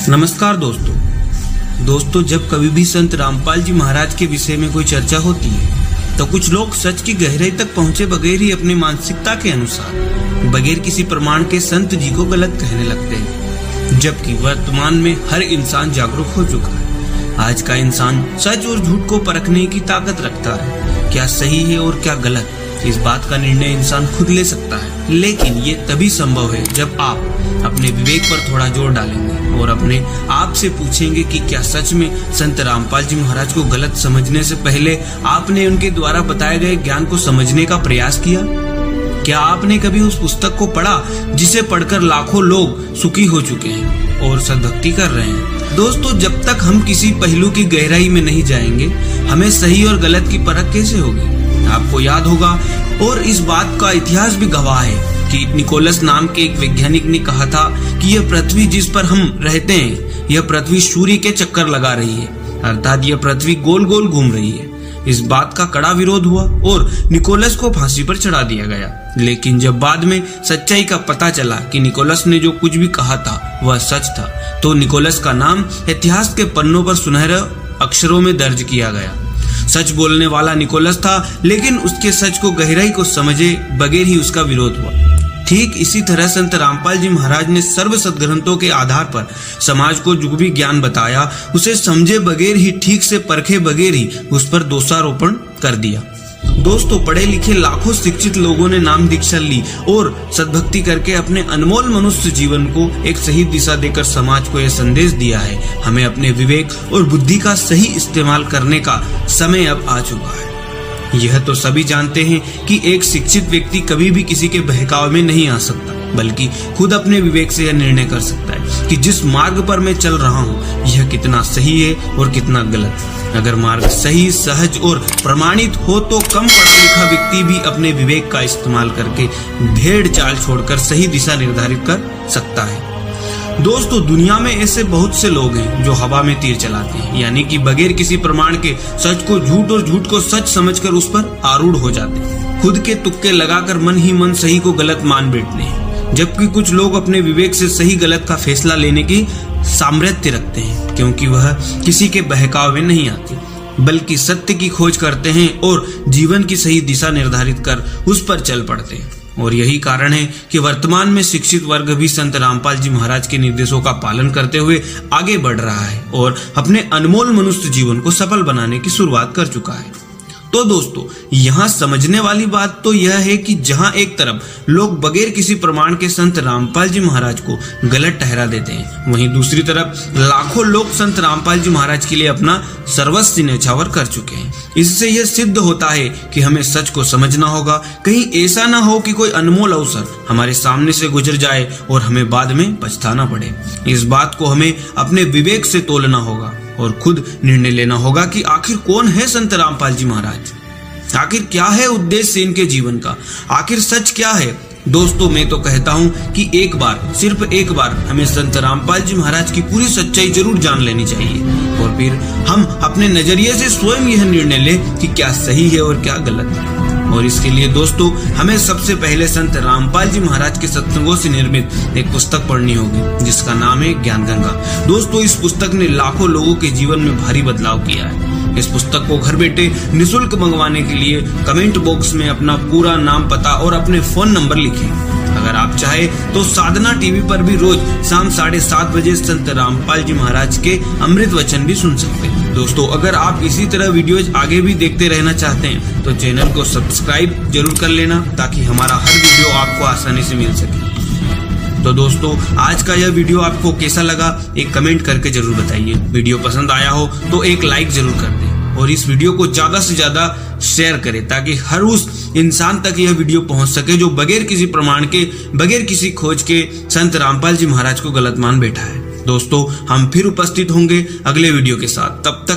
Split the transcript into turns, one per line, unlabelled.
नमस्कार दोस्तों, जब कभी भी संत रामपाल जी महाराज के विषय में कोई चर्चा होती है तो कुछ लोग सच की गहराई तक पहुंचे बगैर ही अपनी मानसिकता के अनुसार बगैर किसी प्रमाण के संत जी को गलत कहने लगते हैं, जबकि वर्तमान में हर इंसान जागरूक हो चुका है। आज का इंसान सच और झूठ को परखने की ताकत रखता है। क्या सही है और क्या गलत, इस बात का निर्णय इंसान खुद ले सकता है, लेकिन ये तभी संभव है जब आप अपने विवेक पर थोड़ा जोर डालेंगे और अपने आप से पूछेंगे कि क्या सच में संत रामपाल जी महाराज को गलत समझने से पहले आपने उनके द्वारा बताए गए ज्ञान को समझने का प्रयास किया। क्या आपने कभी उस पुस्तक को पढ़ा जिसे पढ़कर लाखों लोग सुखी हो चुके हैं और सद्भक्ति कर रहे हैं। दोस्तों, जब तक हम किसी पहलू की गहराई में नहीं जाएंगे, हमें सही और गलत की परख कैसे होगी। आपको याद होगा, और इस बात का इतिहास भी गवाह है कि निकोलस नाम के एक वैज्ञानिक ने कहा था कि यह पृथ्वी जिस पर हम रहते हैं, यह पृथ्वी सूर्य के चक्कर लगा रही है, अर्थात यह पृथ्वी गोल गोल घूम रही है। इस बात का कड़ा विरोध हुआ और निकोलस को फांसी पर चढ़ा दिया गया। लेकिन जब बाद में सच्चाई का पता चला कि निकोलस ने जो कुछ भी कहा था वह सच था, तो निकोलस का नाम इतिहास के पन्नों पर सुनहरे अक्षरों में दर्ज किया गया। सच बोलने वाला निकोलस था, लेकिन उसके सच को गहराई को समझे बगैर ही उसका विरोध हुआ। ठीक इसी तरह संत रामपाल जी महाराज ने सर्व सद्ग्रंथों के आधार पर समाज को जो भी ज्ञान बताया, उसे समझे बगैर ही, ठीक से परखे बगैर ही उस पर दोषारोपण कर दिया। दोस्तों, पढ़े लिखे लाखों शिक्षित लोगों ने नाम दीक्षा ली और सद्भक्ति करके अपने अनमोल मनुष्य जीवन को एक सही दिशा देकर समाज को यह संदेश दिया है, हमें अपने विवेक और बुद्धि का सही इस्तेमाल करने का समय अब आ चुका है। यह तो सभी जानते हैं कि एक शिक्षित व्यक्ति कभी भी किसी के बहकावे में नहीं आ सकता, बल्कि खुद अपने विवेक से यह निर्णय कर सकता है कि जिस मार्ग पर मैं चल रहा हूँ यह कितना सही है और कितना गलत। अगर मार्ग सही, सहज और प्रमाणित हो तो कम पढ़ा लिखा व्यक्ति भी अपने विवेक का इस्तेमाल करके भेड़ चाल छोड़कर सही दिशा निर्धारित कर सकता है। दोस्तों, दुनिया में ऐसे बहुत से लोग हैं जो हवा में तीर चलाते हैं, यानी कि बगैर किसी प्रमाण के सच को झूठ और झूठ को सच समझकर उस पर आरूढ़ हो जाते हैं। खुद के तुक्के लगाकर मन ही मन सही को गलत मान बैठते हैं, जबकि कुछ लोग अपने विवेक से सही गलत का फैसला लेने की सामर्थ्य रखते हैं, क्योंकि वह किसी के बहकाव में नहीं आते, बल्कि सत्य की खोज करते हैं और जीवन की सही दिशा निर्धारित कर उस पर चल पड़ते हैं। और यही कारण है कि वर्तमान में शिक्षित वर्ग भी संत रामपाल जी महाराज के निर्देशों का पालन करते हुए आगे बढ़ रहा है और अपने अनमोल मनुष्य जीवन को सफल बनाने की शुरुआत कर चुका है। तो दोस्तों, यहाँ समझने वाली बात तो यह है कि जहाँ एक तरफ लोग बगैर किसी प्रमाण के संत रामपाल जी महाराज को गलत ठहरा देते हैं, वहीं दूसरी तरफ लाखों लोग संत रामपाल जी महाराज के लिए अपना सर्वस्व न्यौछावर कर चुके हैं। इससे यह सिद्ध होता है कि हमें सच को समझना होगा। कहीं ऐसा ना हो कि कोई अनमोल अवसर हमारे सामने से गुजर जाए और हमें बाद में पछताना पड़े। इस बात को हमें अपने विवेक से तोलना होगा और खुद निर्णय लेना होगा कि आखिर कौन है संत रामपाल जी महाराज, आखिर क्या है उद्देश्य इनके जीवन का, आखिर सच क्या है। दोस्तों, मैं तो कहता हूँ कि एक बार, सिर्फ एक बार हमें संत रामपाल जी महाराज की पूरी सच्चाई जरूर जान लेनी चाहिए और फिर हम अपने नजरिए से स्वयं यह निर्णय लें कि क्या सही है और क्या गलत। और इसके लिए दोस्तों, हमें सबसे पहले संत रामपाल जी महाराज के सत्संगों से निर्मित एक पुस्तक पढ़नी होगी, जिसका नाम है ज्ञान गंगा। दोस्तों, इस पुस्तक ने लाखों लोगों के जीवन में भारी बदलाव किया है। इस पुस्तक को घर बैठे निःशुल्क मंगवाने के लिए कमेंट बॉक्स में अपना पूरा नाम, पता और अपने फोन नंबर लिखें। अगर आप चाहे तो साधना टीवी पर भी रोज शाम 7:30 बजे संत रामपाल जी महाराज के अमृत वचन भी सुन सकते हैं। दोस्तों, अगर आप इसी तरह वीडियोज आगे भी देखते रहना चाहते हैं तो चैनल को सब्सक्राइब जरूर कर लेना, ताकि हमारा हर वीडियो आपको आसानी से मिल सके। तो दोस्तों, आज का यह वीडियो आपको कैसा लगा एक कमेंट करके जरूर बताइए। वीडियो पसंद आया हो तो एक लाइक जरूर कर दें और इस वीडियो को ज्यादा से ज्यादा शेयर करें, ताकि हर उस इंसान तक यह वीडियो पहुंच सके जो बगैर किसी प्रमाण के, बगैर किसी खोज के संत रामपाल जी महाराज को गलत मान बैठा है। दोस्तों, हम फिर उपस्थित होंगे अगले वीडियो के साथ। तब तक